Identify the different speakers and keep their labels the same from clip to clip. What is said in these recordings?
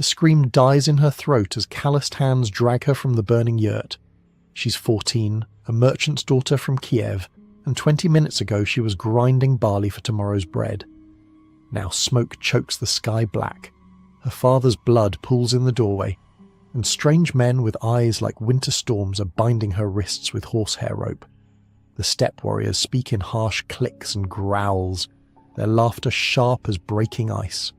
Speaker 1: The scream dies in her throat as calloused hands drag her from the burning yurt. She's 14, a merchant's daughter from Kiev, and 20 minutes ago she was grinding barley for tomorrow's bread. Now smoke chokes the sky black. Her father's blood pools in the doorway, and strange men with eyes like winter storms are binding her wrists with horsehair rope. The steppe warriors speak in harsh clicks and growls, their laughter sharp as breaking ice.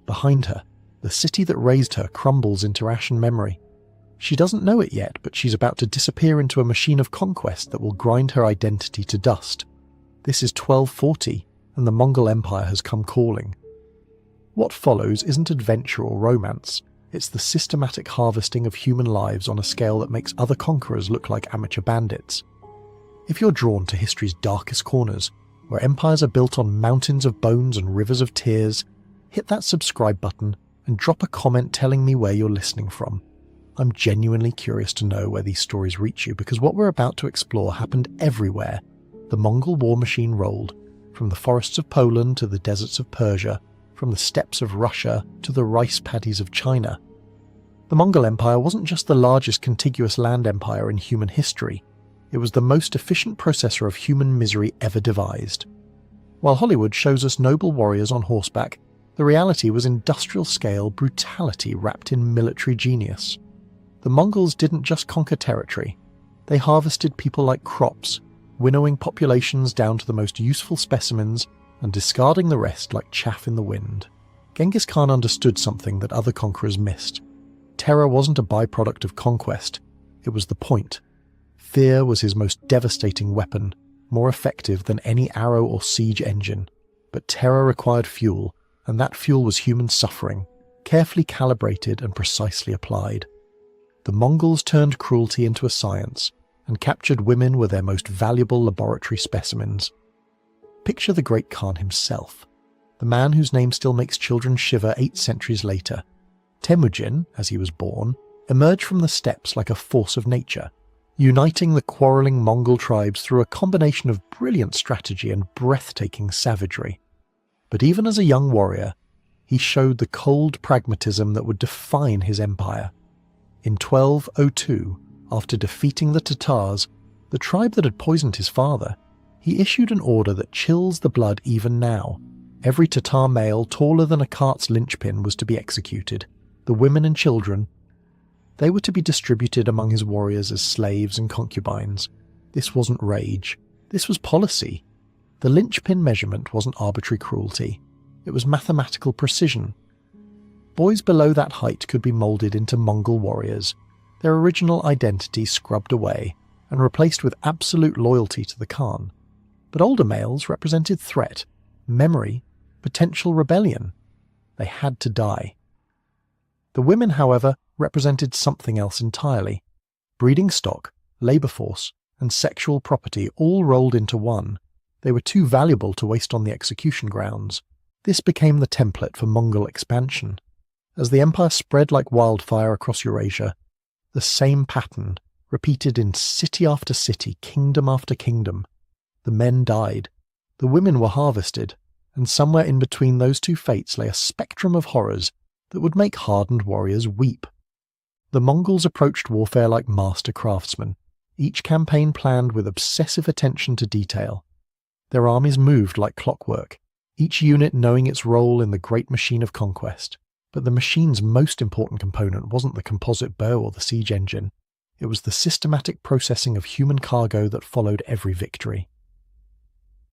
Speaker 1: Behind her, the city that raised her crumbles into ashen memory. She doesn't know it yet, but she's about to disappear into a machine of conquest that will grind her identity to dust. This is 1240, and the Mongol Empire has come calling. What follows isn't adventure or romance. It's the systematic harvesting of human lives on a scale that makes other conquerors look like amateur bandits. If you're drawn to history's darkest corners, where empires are built on mountains of bones and rivers of tears, hit that subscribe button and drop a comment telling me where you're listening from. I'm genuinely curious to know where these stories reach you, because what we're about to explore happened everywhere. The Mongol war machine rolled, from the forests of Poland to the deserts of Persia, from the steppes of Russia to the rice paddies of China. The Mongol Empire wasn't just the largest contiguous land empire in human history, it was the most efficient processor of human misery ever devised. While Hollywood shows us noble warriors on horseback, the reality was industrial-scale brutality wrapped in military genius. The Mongols didn't just conquer territory, they harvested people like crops, winnowing populations down to the most useful specimens and discarding the rest like chaff in the wind. Genghis Khan understood something that other conquerors missed. Terror wasn't a byproduct of conquest, it was the point. Fear was his most devastating weapon, more effective than any arrow or siege engine. But terror required fuel, and that fuel was human suffering, carefully calibrated and precisely applied. The Mongols turned cruelty into a science, and captured women with their most valuable laboratory specimens. Picture the great Khan himself, the man whose name still makes children shiver 8 centuries later. Temujin, as he was born, emerged from the steppes like a force of nature, uniting the quarrelling Mongol tribes through a combination of brilliant strategy and breathtaking savagery. But even as a young warrior, he showed the cold pragmatism that would define his empire. In 1202, after defeating the Tatars, the tribe that had poisoned his father, he issued an order that chills the blood even now. Every Tatar male taller than a cart's linchpin was to be executed. The women and children, they were to be distributed among his warriors as slaves and concubines. This wasn't rage. This was policy. The linchpin measurement wasn't arbitrary cruelty. It was mathematical precision. Boys below that height could be moulded into Mongol warriors, their original identity scrubbed away and replaced with absolute loyalty to the Khan. But older males represented threat, memory, potential rebellion. They had to die. The women, however, represented something else entirely. Breeding stock, labour force, and sexual property all rolled into one. They were too valuable to waste on the execution grounds. This became the template for Mongol expansion. As the empire spread like wildfire across Eurasia, the same pattern repeated in city after city, kingdom after kingdom. The men died, the women were harvested, and somewhere in between those two fates lay a spectrum of horrors that would make hardened warriors weep. The Mongols approached warfare like master craftsmen, each campaign planned with obsessive attention to detail. Their armies moved like clockwork, each unit knowing its role in the great machine of conquest. But the machine's most important component wasn't the composite bow or the siege engine. It was the systematic processing of human cargo that followed every victory.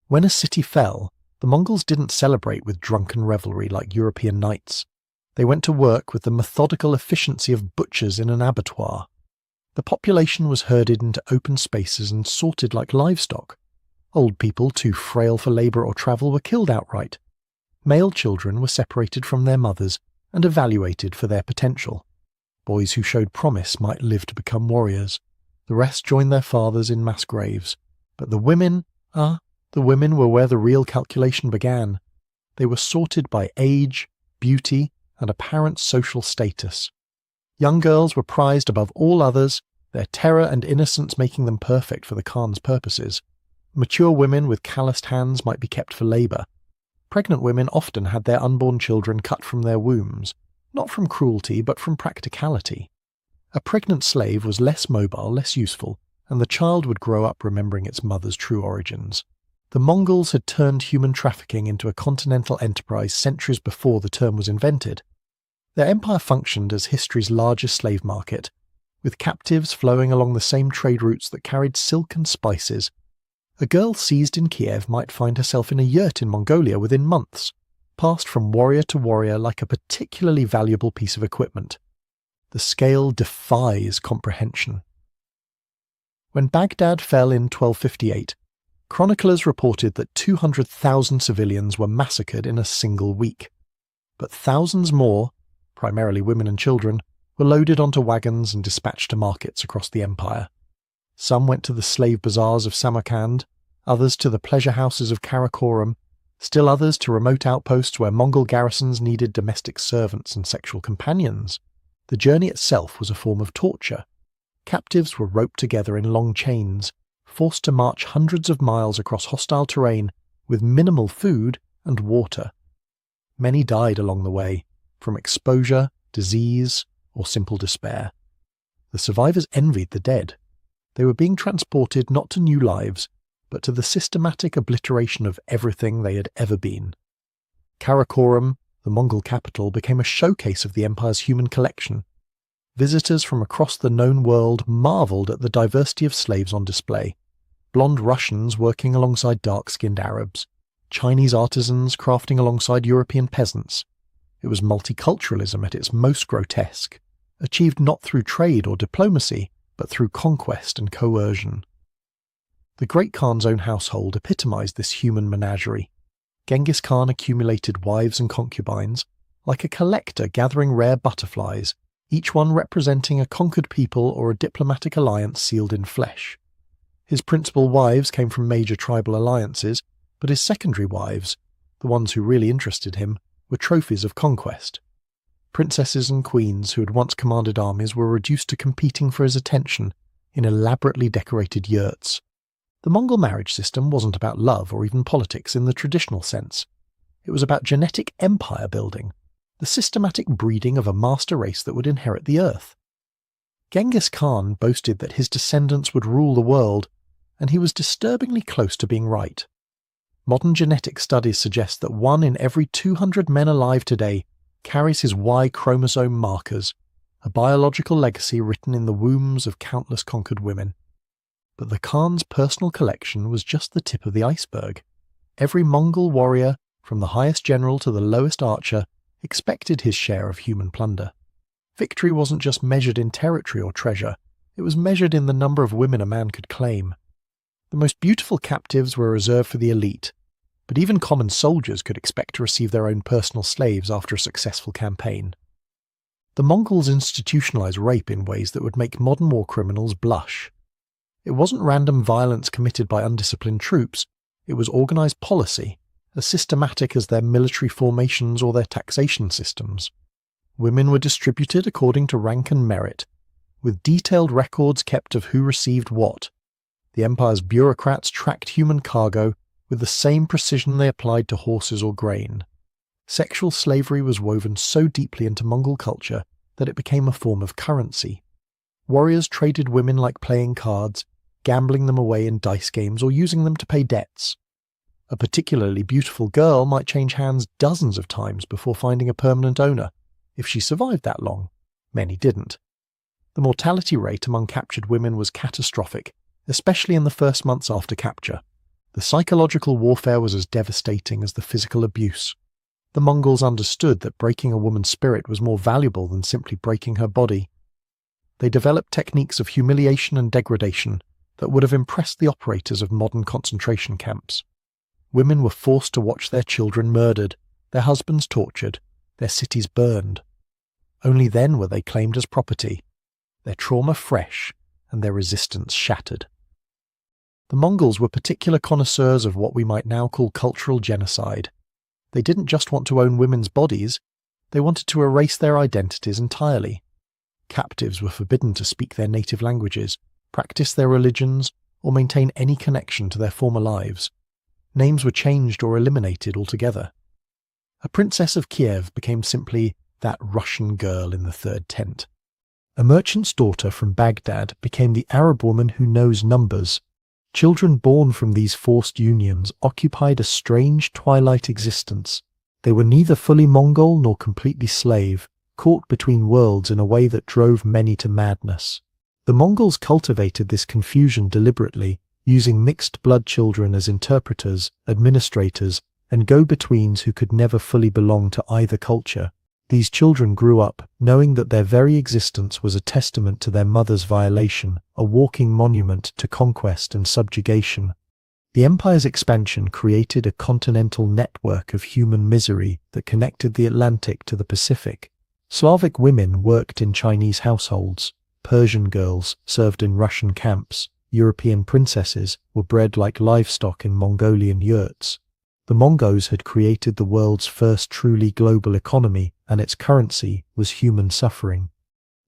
Speaker 1: When a city fell, the Mongols didn't celebrate with drunken revelry like European knights. They went to work with the methodical efficiency of butchers in an abattoir. The population was herded into open spaces and sorted like livestock. Old people too frail for labour or travel were killed outright. Male children were separated from their mothers and evaluated for their potential. Boys who showed promise might live to become warriors. The rest joined their fathers in mass graves. But the women were where the real calculation began. They were sorted by age, beauty, and apparent social status. Young girls were prized above all others, their terror and innocence making them perfect for the Khan's purposes. Mature women with calloused hands might be kept for labour. Pregnant women often had their unborn children cut from their wombs, not from cruelty but from practicality. A pregnant slave was less mobile, less useful, and the child would grow up remembering its mother's true origins. The Mongols had turned human trafficking into a continental enterprise centuries before the term was invented. Their empire functioned as history's largest slave market, with captives flowing along the same trade routes that carried silk and spices. A girl seized in Kiev might find herself in a yurt in Mongolia within months, passed from warrior to warrior like a particularly valuable piece of equipment. The scale defies comprehension. When Baghdad fell in 1258, chroniclers reported that 200,000 civilians were massacred in a single week. But thousands more, primarily women and children, were loaded onto wagons and dispatched to markets across the empire. Some went to the slave bazaars of Samarkand, others to the pleasure houses of Karakorum, still others to remote outposts where Mongol garrisons needed domestic servants and sexual companions. The journey itself was a form of torture. Captives were roped together in long chains, forced to march hundreds of miles across hostile terrain with minimal food and water. Many died along the way, from exposure, disease, or simple despair. The survivors envied the dead. They were being transported not to new lives, but to the systematic obliteration of everything they had ever been. Karakorum, the Mongol capital, became a showcase of the empire's human collection. Visitors from across the known world marvelled at the diversity of slaves on display. Blonde Russians working alongside dark-skinned Arabs, Chinese artisans crafting alongside European peasants. It was multiculturalism at its most grotesque, achieved not through trade or diplomacy, but through conquest and coercion. The Great Khan's own household epitomized this human menagerie. Genghis Khan accumulated wives and concubines, like a collector gathering rare butterflies, each one representing a conquered people or a diplomatic alliance sealed in flesh. His principal wives came from major tribal alliances, but his secondary wives, the ones who really interested him, were trophies of conquest. Princesses and queens who had once commanded armies were reduced to competing for his attention in elaborately decorated yurts. The Mongol marriage system wasn't about love or even politics in the traditional sense. It was about genetic empire building, the systematic breeding of a master race that would inherit the earth. Genghis Khan boasted that his descendants would rule the world, and he was disturbingly close to being right. Modern genetic studies suggest that 1 in every 200 men alive today carries his Y chromosome markers, a biological legacy written in the wombs of countless conquered women. But the Khan's personal collection was just the tip of the iceberg. Every Mongol warrior, from the highest general to the lowest archer, expected his share of human plunder. Victory wasn't just measured in territory or treasure, it was measured in the number of women a man could claim. The most beautiful captives were reserved for the elite, but even common soldiers could expect to receive their own personal slaves after a successful campaign. The Mongols institutionalized rape in ways that would make modern war criminals blush. It wasn't random violence committed by undisciplined troops, it was organized policy, as systematic as their military formations or their taxation systems. Women were distributed according to rank and merit, with detailed records kept of who received what. The empire's bureaucrats tracked human cargo with the same precision they applied to horses or grain. Sexual slavery was woven so deeply into Mongol culture that it became a form of currency. Warriors traded women like playing cards, gambling them away in dice games or using them to pay debts. A particularly beautiful girl might change hands dozens of times before finding a permanent owner, if she survived that long. Many didn't. The mortality rate among captured women was catastrophic, especially in the first months after capture. The psychological warfare was as devastating as the physical abuse. The Mongols understood that breaking a woman's spirit was more valuable than simply breaking her body. They developed techniques of humiliation and degradation that would have impressed the operators of modern concentration camps. Women were forced to watch their children murdered, their husbands tortured, their cities burned. Only then were they claimed as property, their trauma fresh and their resistance shattered. The Mongols were particular connoisseurs of what we might now call cultural genocide. They didn't just want to own women's bodies, they wanted to erase their identities entirely. Captives were forbidden to speak their native languages, practice their religions, or maintain any connection to their former lives. Names were changed or eliminated altogether. A princess of Kiev became simply that Russian girl in the third tent. A merchant's daughter from Baghdad became the Arab woman who knows numbers. Children born from these forced unions occupied a strange twilight existence. They were neither fully Mongol nor completely slave, caught between worlds in a way that drove many to madness. The Mongols cultivated this confusion deliberately, using mixed-blood children as interpreters, administrators, and go-betweens who could never fully belong to either culture. These children grew up, knowing that their very existence was a testament to their mother's violation, a walking monument to conquest and subjugation. The empire's expansion created a continental network of human misery that connected the Atlantic to the Pacific. Slavic women worked in Chinese households, Persian girls served in Russian camps, European princesses were bred like livestock in Mongolian yurts. The Mongols had created the world's first truly global economy, and its currency was human suffering.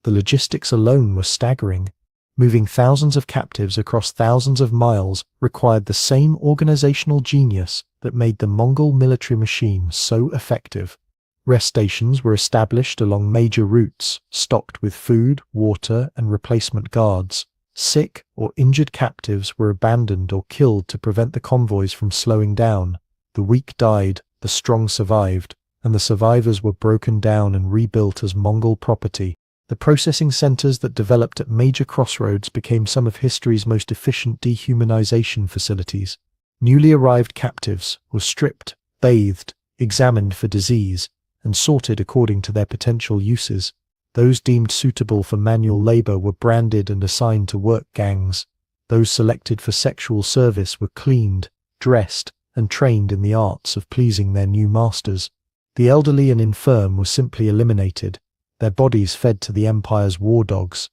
Speaker 1: The logistics alone were staggering. Moving thousands of captives across thousands of miles required the same organizational genius that made the Mongol military machine so effective. Rest stations were established along major routes, stocked with food, water, and replacement guards. Sick or injured captives were abandoned or killed to prevent the convoys from slowing down. The weak died, the strong survived, and the survivors were broken down and rebuilt as Mongol property. The processing centers that developed at major crossroads became some of history's most efficient dehumanization facilities. Newly arrived captives were stripped, bathed, examined for disease, and sorted according to their potential uses. Those deemed suitable for manual labor were branded and assigned to work gangs. Those selected for sexual service were cleaned, dressed, and trained in the arts of pleasing their new masters. The elderly and infirm were simply eliminated, their bodies fed to the empire's war dogs.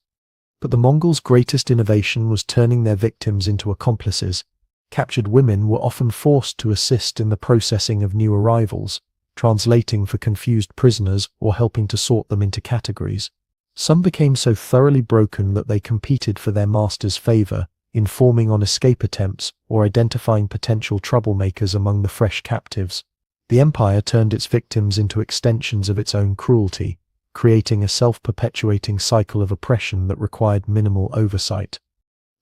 Speaker 1: But the Mongols' greatest innovation was turning their victims into accomplices. Captured women were often forced to assist in the processing of new arrivals, translating for confused prisoners or helping to sort them into categories. Some became so thoroughly broken that they competed for their master's favor, informing on escape attempts or identifying potential troublemakers among the fresh captives. The empire turned its victims into extensions of its own cruelty, creating a self-perpetuating cycle of oppression that required minimal oversight.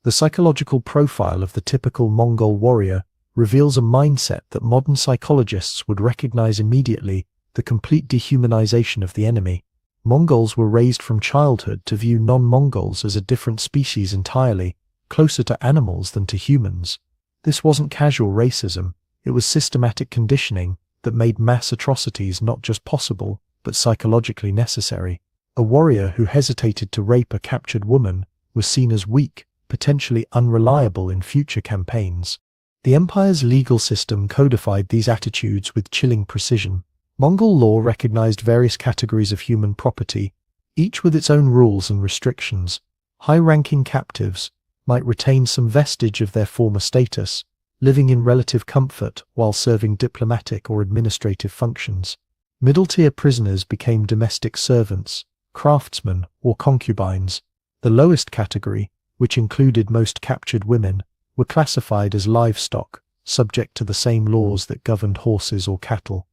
Speaker 1: The psychological profile of the typical Mongol warrior reveals a mindset that modern psychologists would recognize immediately: the complete dehumanization of the enemy. Mongols were raised from childhood to view non-Mongols as a different species entirely, closer to animals than to humans. This wasn't casual racism, it was systematic conditioning that made mass atrocities not just possible, but psychologically necessary. A warrior who hesitated to rape a captured woman was seen as weak, potentially unreliable in future campaigns. The empire's legal system codified these attitudes with chilling precision. Mongol law recognized various categories of human property, each with its own rules and restrictions. High-ranking captives might retain some vestige of their former status, living in relative comfort while serving diplomatic or administrative functions. Middle-tier prisoners became domestic servants, craftsmen, or concubines. The lowest category, which included most captured women, were classified as livestock, subject to the same laws that governed horses or cattle.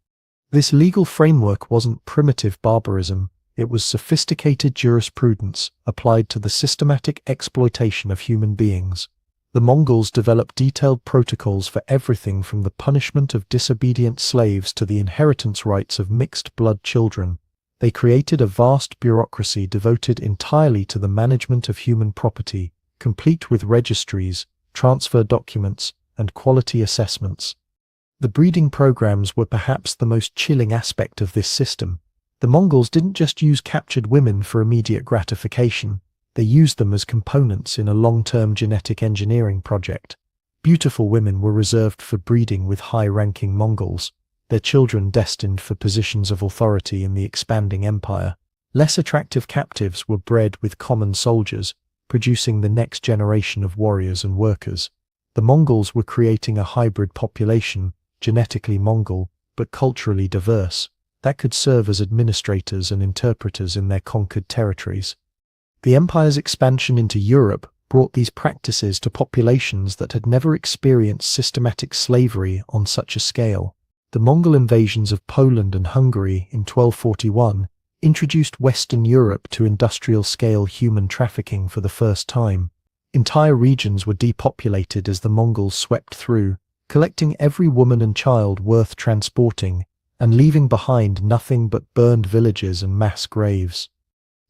Speaker 1: This legal framework wasn't primitive barbarism, it was sophisticated jurisprudence applied to the systematic exploitation of human beings. The Mongols developed detailed protocols for everything from the punishment of disobedient slaves to the inheritance rights of mixed-blood children. They created a vast bureaucracy devoted entirely to the management of human property, complete with registries, transfer documents, and quality assessments. The breeding programs were perhaps the most chilling aspect of this system. The Mongols didn't just use captured women for immediate gratification. They used them as components in a long-term genetic engineering project. Beautiful women were reserved for breeding with high-ranking Mongols, their children destined for positions of authority in the expanding empire. Less attractive captives were bred with common soldiers, producing the next generation of warriors and workers. The Mongols were creating a hybrid population, genetically Mongol, but culturally diverse, that could serve as administrators and interpreters in their conquered territories. The empire's expansion into Europe brought these practices to populations that had never experienced systematic slavery on such a scale. The Mongol invasions of Poland and Hungary in 1241 introduced Western Europe to industrial-scale human trafficking for the first time. Entire regions were depopulated as the Mongols swept through, collecting every woman and child worth transporting, and leaving behind nothing but burned villages and mass graves.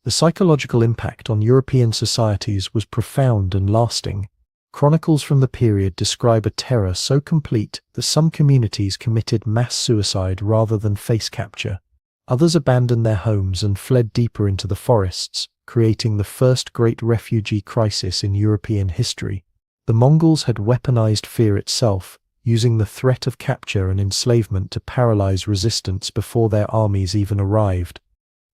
Speaker 1: The psychological impact on European societies was profound and lasting. Chronicles from the period describe a terror so complete that some communities committed mass suicide rather than face capture. Others abandoned their homes and fled deeper into the forests, creating the first great refugee crisis in European history. The Mongols had weaponized fear itself, using the threat of capture and enslavement to paralyze resistance before their armies even arrived.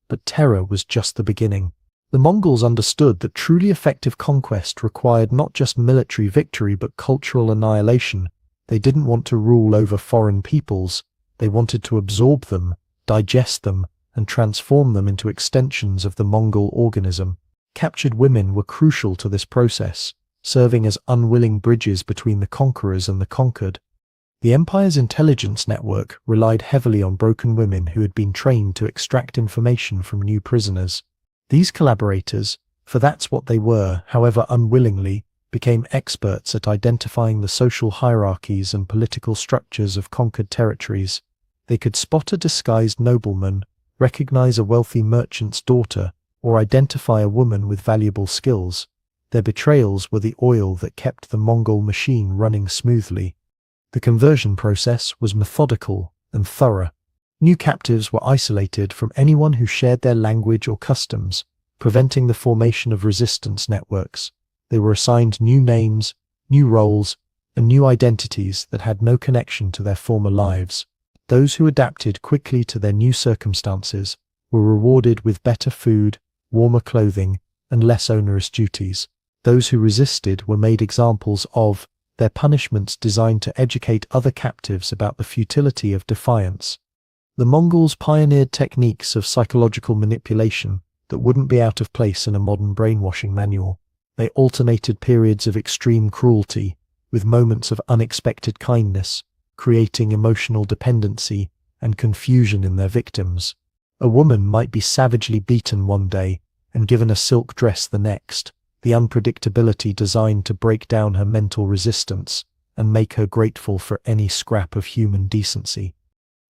Speaker 1: But terror was just the beginning. The Mongols understood that truly effective conquest required not just military victory but cultural annihilation. They didn't want to rule over foreign peoples, they wanted to absorb them, digest them, and transform them into extensions of the Mongol organism. Captured women were crucial to this process, serving as unwilling bridges between the conquerors and the conquered. The empire's intelligence network relied heavily on broken women who had been trained to extract information from new prisoners. These collaborators, for that's what they were, however unwillingly, became experts at identifying the social hierarchies and political structures of conquered territories. They could spot a disguised nobleman, recognize a wealthy merchant's daughter, or identify a woman with valuable skills. Their betrayals were the oil that kept the Mongol machine running smoothly. The conversion process was methodical and thorough. New captives were isolated from anyone who shared their language or customs, preventing the formation of resistance networks. They were assigned new names, new roles, and new identities that had no connection to their former lives. Those who adapted quickly to their new circumstances were rewarded with better food, warmer clothing, and less onerous duties. Those who resisted were made examples of, their punishments designed to educate other captives about the futility of defiance. The Mongols pioneered techniques of psychological manipulation that wouldn't be out of place in a modern brainwashing manual. They alternated periods of extreme cruelty with moments of unexpected kindness, creating emotional dependency and confusion in their victims. A woman might be savagely beaten one day and given a silk dress the next, the unpredictability designed to break down her mental resistance and make her grateful for any scrap of human decency.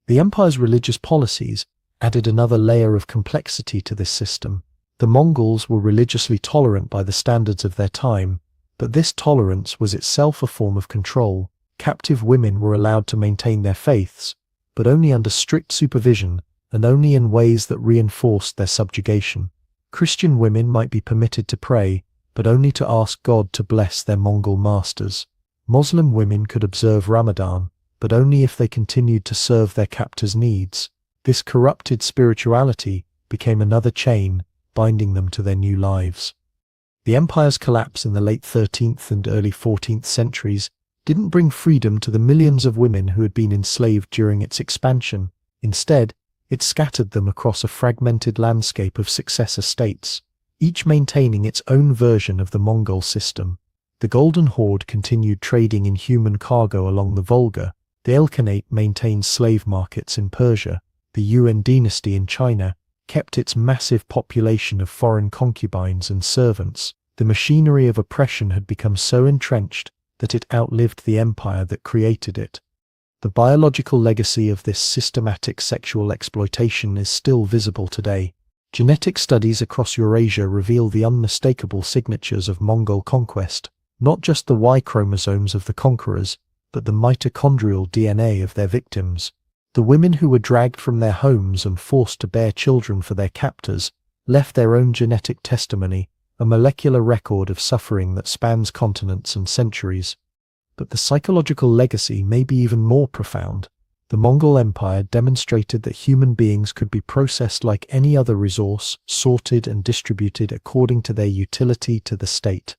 Speaker 1: The empire's religious policies added another layer of complexity to this system. The Mongols were religiously tolerant by the standards of their time, but this tolerance was itself a form of control. Captive women were allowed to maintain their faiths, but only under strict supervision and only in ways that reinforced their subjugation. Christian women might be permitted to pray, but only to ask God to bless their Mongol masters. Muslim women could observe Ramadan, but only if they continued to serve their captors' needs. This corrupted spirituality became another chain, binding them to their new lives. The empire's collapse in the late 13th and early 14th centuries didn't bring freedom to the millions of women who had been enslaved during its expansion. Instead, it scattered them across a fragmented landscape of successor states, each maintaining its own version of the Mongol system. The Golden Horde continued trading in human cargo along the Volga. The Ilkhanate maintained slave markets in Persia. The Yuan dynasty in China kept its massive population of foreign concubines and servants. The machinery of oppression had become so entrenched that it outlived the empire that created it. The biological legacy of this systematic sexual exploitation is still visible today. Genetic studies across Eurasia reveal the unmistakable signatures of Mongol conquest, not just the Y chromosomes of the conquerors, but the mitochondrial DNA of their victims. The women who were dragged from their homes and forced to bear children for their captors left their own genetic testimony, a molecular record of suffering that spans continents and centuries. But the psychological legacy may be even more profound. The Mongol Empire demonstrated that human beings could be processed like any other resource, sorted and distributed according to their utility to the state.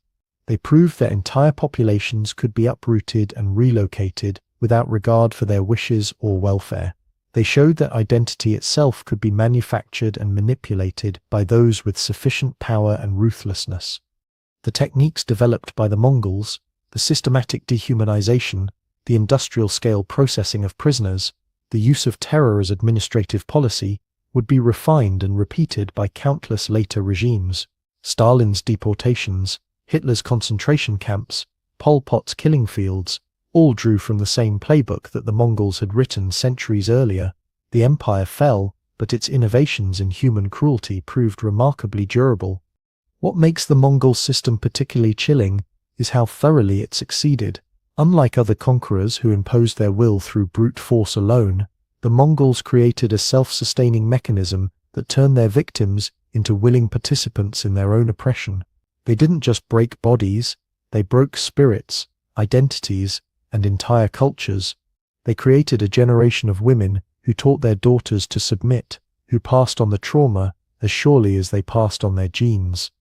Speaker 1: They proved that entire populations could be uprooted and relocated without regard for their wishes or welfare. They showed that identity itself could be manufactured and manipulated by those with sufficient power and ruthlessness. The techniques developed by the Mongols, the systematic dehumanization, the industrial-scale processing of prisoners, the use of terror as administrative policy, would be refined and repeated by countless later regimes. Stalin's deportations, Hitler's concentration camps, Pol Pot's killing fields, all drew from the same playbook that the Mongols had written centuries earlier. The empire fell, but its innovations in human cruelty proved remarkably durable. What makes the Mongol system particularly chilling is how thoroughly it succeeded. Unlike other conquerors who imposed their will through brute force alone, the Mongols created a self-sustaining mechanism that turned their victims into willing participants in their own oppression. They didn't just break bodies, they broke spirits, identities, and entire cultures. They created a generation of women who taught their daughters to submit, who passed on the trauma as surely as they passed on their genes.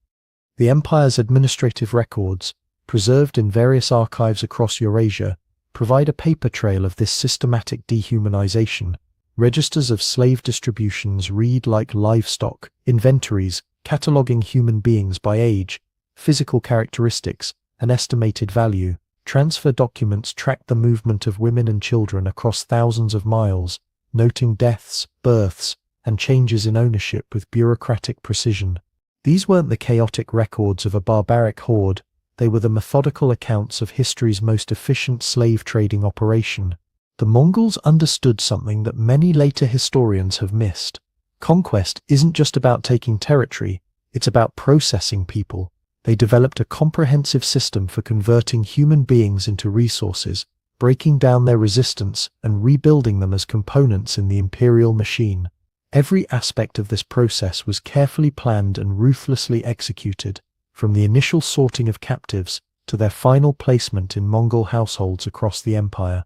Speaker 1: The empire's administrative records, preserved in various archives across Eurasia, provide a paper trail of this systematic dehumanization. Registers of slave distributions read like livestock, inventories cataloging human beings by age, physical characteristics, and estimated value. Transfer documents track the movement of women and children across thousands of miles, noting deaths, births, and changes in ownership with bureaucratic precision. These weren't the chaotic records of a barbaric horde, they were the methodical accounts of history's most efficient slave-trading operation. The Mongols understood something that many later historians have missed. Conquest isn't just about taking territory, it's about processing people. They developed a comprehensive system for converting human beings into resources, breaking down their resistance and rebuilding them as components in the imperial machine. Every aspect of this process was carefully planned and ruthlessly executed, from the initial sorting of captives to their final placement in Mongol households across the empire.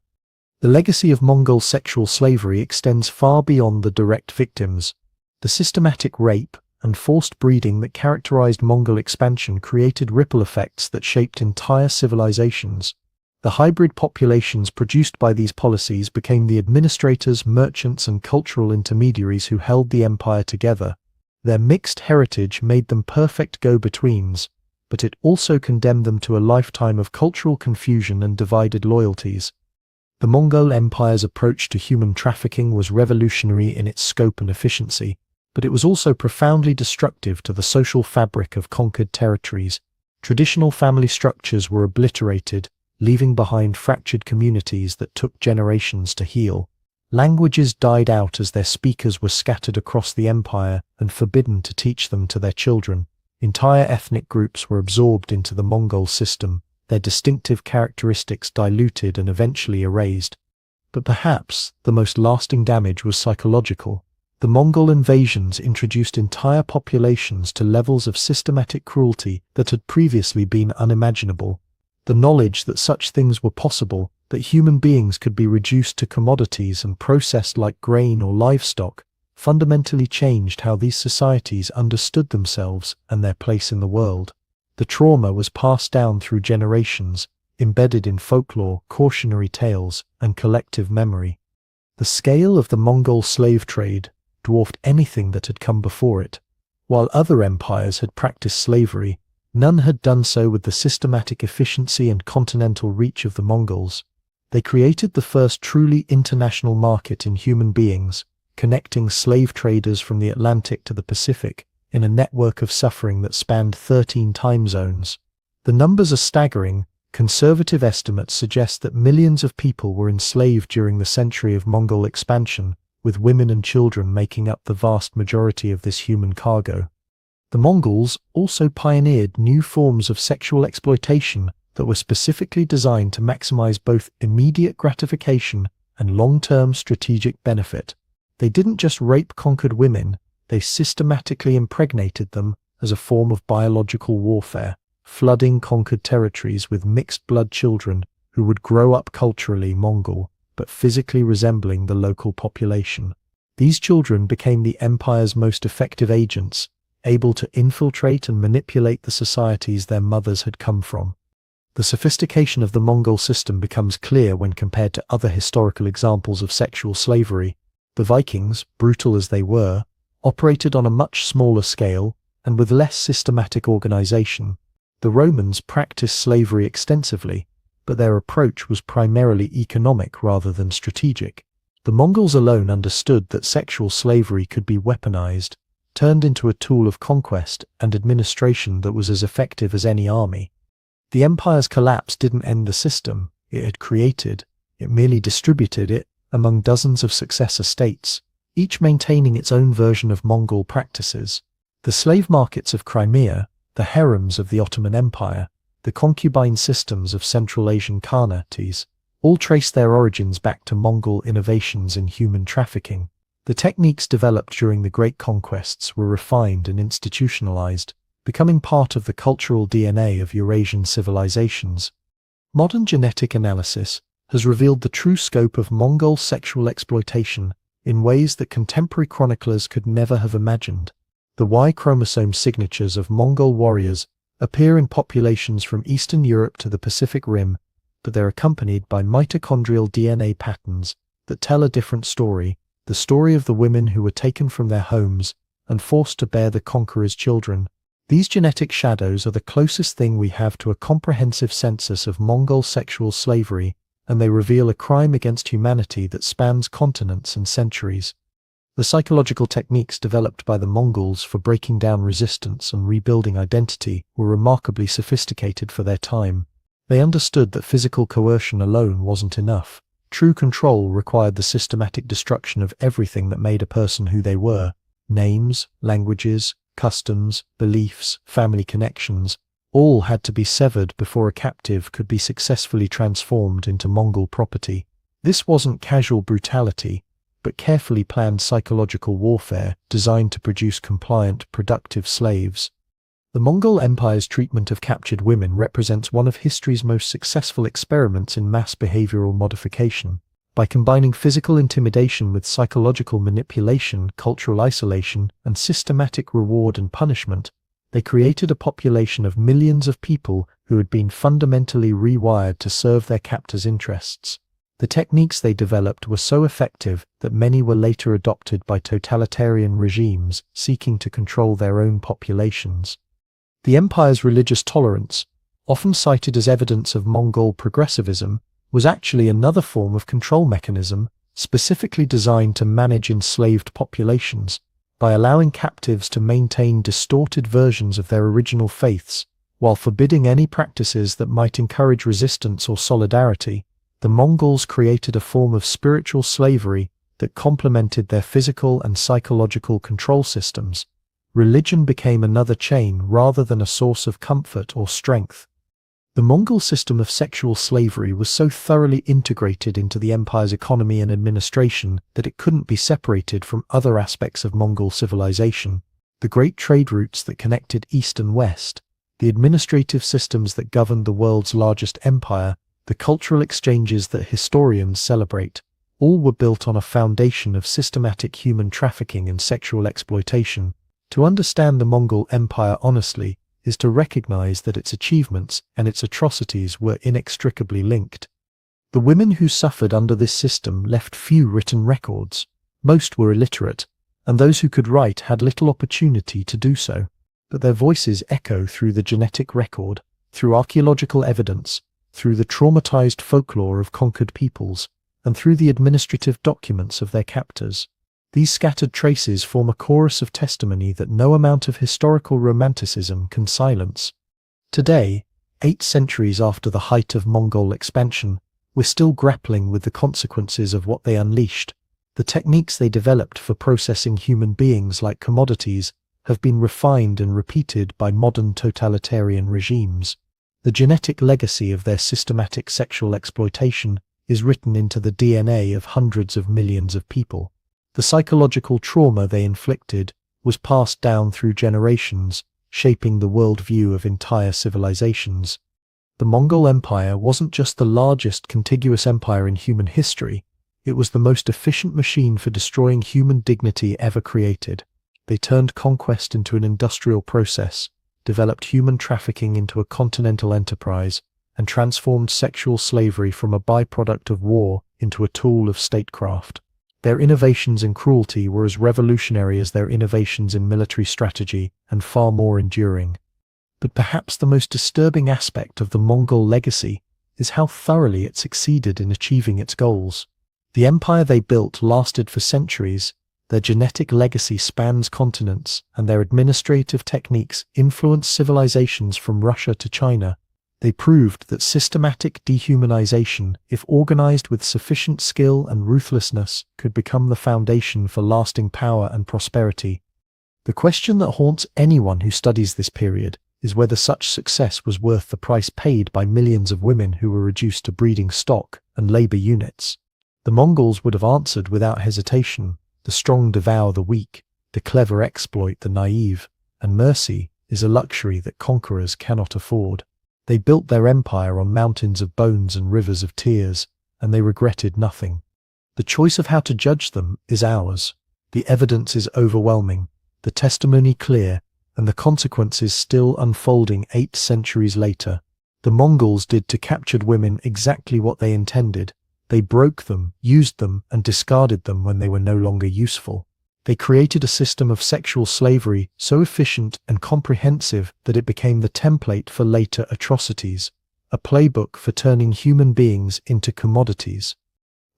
Speaker 1: The legacy of Mongol sexual slavery extends far beyond the direct victims. The systematic rape and forced breeding that characterized Mongol expansion created ripple effects that shaped entire civilizations. The hybrid populations produced by these policies became the administrators, merchants, and cultural intermediaries who held the empire together. Their mixed heritage made them perfect go-betweens, but it also condemned them to a lifetime of cultural confusion and divided loyalties. The Mongol Empire's approach to human trafficking was revolutionary in its scope and efficiency, but it was also profoundly destructive to the social fabric of conquered territories. Traditional family structures were obliterated, leaving behind fractured communities that took generations to heal. Languages died out as their speakers were scattered across the empire and forbidden to teach them to their children. Entire ethnic groups were absorbed into the Mongol system, their distinctive characteristics diluted and eventually erased. But perhaps the most lasting damage was psychological. The Mongol invasions introduced entire populations to levels of systematic cruelty that had previously been unimaginable. The knowledge that such things were possible, that human beings could be reduced to commodities and processed like grain or livestock, fundamentally changed how these societies understood themselves and their place in the world. The trauma was passed down through generations, embedded in folklore, cautionary tales, and collective memory. The scale of the Mongol slave trade dwarfed anything that had come before it. While other empires had practiced slavery, none had done so with the systematic efficiency and continental reach of the Mongols. They created the first truly international market in human beings, connecting slave traders from the Atlantic to the Pacific in a network of suffering that spanned 13 time zones. The numbers are staggering. Conservative estimates suggest that millions of people were enslaved during the century of Mongol expansion, with women and children making up the vast majority of this human cargo. The Mongols also pioneered new forms of sexual exploitation that were specifically designed to maximize both immediate gratification and long-term strategic benefit. They didn't just rape conquered women, they systematically impregnated them as a form of biological warfare, flooding conquered territories with mixed-blood children who would grow up culturally Mongol, but physically resembling the local population. These children became the empire's most effective agents, able to infiltrate and manipulate the societies their mothers had come from. The sophistication of the Mongol system becomes clear when compared to other historical examples of sexual slavery. The Vikings, brutal as they were, operated on a much smaller scale and with less systematic organization. The Romans practiced slavery extensively, but their approach was primarily economic rather than strategic. The Mongols alone understood that sexual slavery could be weaponized, turned into a tool of conquest and administration that was as effective as any army. The empire's collapse didn't end the system it had created, it merely distributed it among dozens of successor states, each maintaining its own version of Mongol practices. The slave markets of Crimea, the harems of the Ottoman Empire, the concubine systems of Central Asian Khanates, all trace their origins back to Mongol innovations in human trafficking. The techniques developed during the Great Conquests were refined and institutionalized, becoming part of the cultural DNA of Eurasian civilizations. Modern genetic analysis has revealed the true scope of Mongol sexual exploitation in ways that contemporary chroniclers could never have imagined. The Y chromosome signatures of Mongol warriors appear in populations from Eastern Europe to the Pacific Rim, but they're accompanied by mitochondrial DNA patterns that tell a different story, the story of the women who were taken from their homes and forced to bear the conqueror's children. These genetic shadows are the closest thing we have to a comprehensive census of Mongol sexual slavery, and they reveal a crime against humanity that spans continents and centuries. The psychological techniques developed by the Mongols for breaking down resistance and rebuilding identity were remarkably sophisticated for their time. They understood that physical coercion alone wasn't enough. True control required the systematic destruction of everything that made a person who they were. Names, languages, customs, beliefs, family connections, all had to be severed before a captive could be successfully transformed into Mongol property. This wasn't casual brutality, but carefully planned psychological warfare designed to produce compliant, productive slaves. The Mongol Empire's treatment of captured women represents one of history's most successful experiments in mass behavioral modification. By combining physical intimidation with psychological manipulation, cultural isolation, and systematic reward and punishment, they created a population of millions of people who had been fundamentally rewired to serve their captors' interests. The techniques they developed were so effective that many were later adopted by totalitarian regimes seeking to control their own populations. The empire's religious tolerance, often cited as evidence of Mongol progressivism, was actually another form of control mechanism specifically designed to manage enslaved populations. By allowing captives to maintain distorted versions of their original faiths, while forbidding any practices that might encourage resistance or solidarity, the Mongols created a form of spiritual slavery that complemented their physical and psychological control systems. Religion became another chain rather than a source of comfort or strength. The Mongol system of sexual slavery was so thoroughly integrated into the empire's economy and administration that it couldn't be separated from other aspects of Mongol civilization. The great trade routes that connected East and West, the administrative systems that governed the world's largest empire, the cultural exchanges that historians celebrate, all were built on a foundation of systematic human trafficking and sexual exploitation. To understand the Mongol Empire honestly is to recognize that its achievements and its atrocities were inextricably linked. The women who suffered under this system left few written records. Most were illiterate, and those who could write had little opportunity to do so. But their voices echo through the genetic record, through archaeological evidence, through the traumatized folklore of conquered peoples, and through the administrative documents of their captors. These scattered traces form a chorus of testimony that no amount of historical romanticism can silence. Today, 8 centuries after the height of Mongol expansion, we're still grappling with the consequences of what they unleashed. The techniques they developed for processing human beings like commodities have been refined and repeated by modern totalitarian regimes. The genetic legacy of their systematic sexual exploitation is written into the DNA of hundreds of millions of people. The psychological trauma they inflicted was passed down through generations, shaping the worldview of entire civilizations. The Mongol Empire wasn't just the largest contiguous empire in human history, it was the most efficient machine for destroying human dignity ever created. They turned conquest into an industrial process, developed human trafficking into a continental enterprise, and transformed sexual slavery from a byproduct of war into a tool of statecraft. Their innovations in cruelty were as revolutionary as their innovations in military strategy and far more enduring. But perhaps the most disturbing aspect of the Mongol legacy is how thoroughly it succeeded in achieving its goals. The empire they built lasted for centuries, their genetic legacy spans continents, and their administrative techniques influenced civilizations from Russia to China. They proved that systematic dehumanization, if organized with sufficient skill and ruthlessness, could become the foundation for lasting power and prosperity. The question that haunts anyone who studies this period is whether such success was worth the price paid by millions of women who were reduced to breeding stock and labor units. The Mongols would have answered without hesitation: the strong devour the weak, the clever exploit the naive, and mercy is a luxury that conquerors cannot afford. They built their empire on mountains of bones and rivers of tears, and they regretted nothing. The choice of how to judge them is ours. The evidence is overwhelming, the testimony clear, and the consequences still unfolding 8 centuries later. The Mongols did to captured women exactly what they intended. They broke them, used them, and discarded them when they were no longer useful. They created a system of sexual slavery so efficient and comprehensive that it became the template for later atrocities, a playbook for turning human beings into commodities.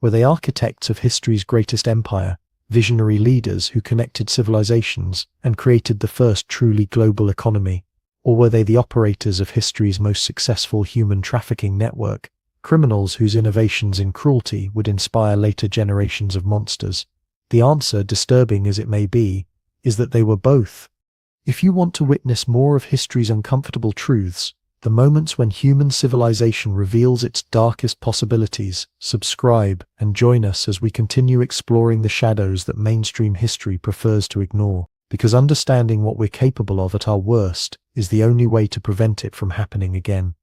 Speaker 1: Were they architects of history's greatest empire, visionary leaders who connected civilizations and created the first truly global economy? Or were they the operators of history's most successful human trafficking network, criminals whose innovations in cruelty would inspire later generations of monsters? The answer, disturbing as it may be, is that they were both. If you want to witness more of history's uncomfortable truths, the moments when human civilization reveals its darkest possibilities, subscribe and join us as we continue exploring the shadows that mainstream history prefers to ignore, because understanding what we're capable of at our worst is the only way to prevent it from happening again.